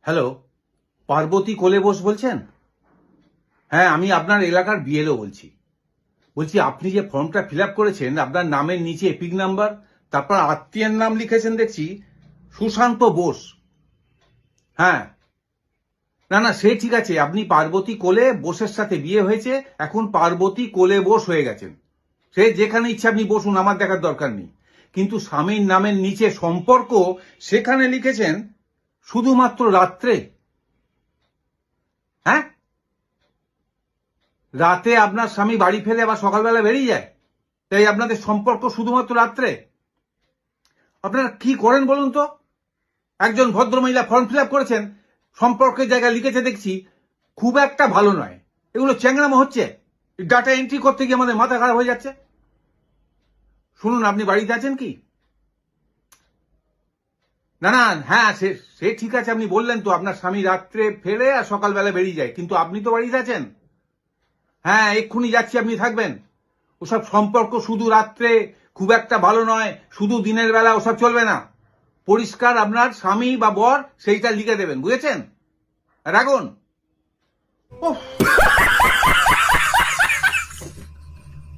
Hello, Parvati কোলে বোস বলছেন? হ্যাঁ, আমি আপনার এলাকার বিএলও বলছি। আপনি যে ফর্মটা ফিল আপ করেছেন, আপনার নামের নিচে এপিক নাম্বার, তারপর আত্মীয়ের নাম লিখেছেন দেখছি সুশান্ত বোস। হ্যাঁ, না না, সে ঠিক আছে। আপনি পার্বতী কোলে বোসের সাথে বিয়ে হয়েছে, এখন পার্বতী কোলে বোস হয়ে গেছেন। সে যেখানে ইচ্ছে আপনি বসুন, আমার দেখার দরকার নেই। কিন্তু স্বামীর নামের নিচে সম্পর্ক, সেখানে লিখেছেন শুধুমাত্র রাত্রে। হ্যাঁ, রাতে আপনার স্বামী বাড়ি ফেলে আবার সকালবেলা বেরিয়ে যায়, তাই আপনাদের সম্পর্ক শুধুমাত্র রাত্রে। আপনারা কি করেন বলুন তো? একজন ভদ্রমহিলা ফর্ম ফিল আপ করেছেন, সম্পর্কের জায়গায় লিখেছে দেখছি খুব একটা ভালো নয়। এগুলো চ্যাংড়ামো হচ্ছে। ডাটা এন্ট্রি করতে গিয়ে আমাদের মাথা খারাপ হয়ে যাচ্ছে। শুনুন, আপনি বাড়িতে আছেন কি? না না, হ্যাঁ, সে সে ঠিক আছে। আপনি বললেন তো আপনার স্বামী রাত্রে ফেরে আর সকালবেলা বেরিয়ে যায়, কিন্তু আপনি তো বাড়িতে আছেন। হ্যাঁ, এক্ষুনি যাচ্ছি, আপনি থাকবেন। ওসব সম্পর্ক শুধু রাত্রে, খুব একটা ভালো নয়, শুধু দিনের বেলা, ওসব চলবে না। পরিষ্কার আপনার স্বামী বা বর সেইটা লিখে দেবেন, বুঝেছেন? রাখুন। ওহ।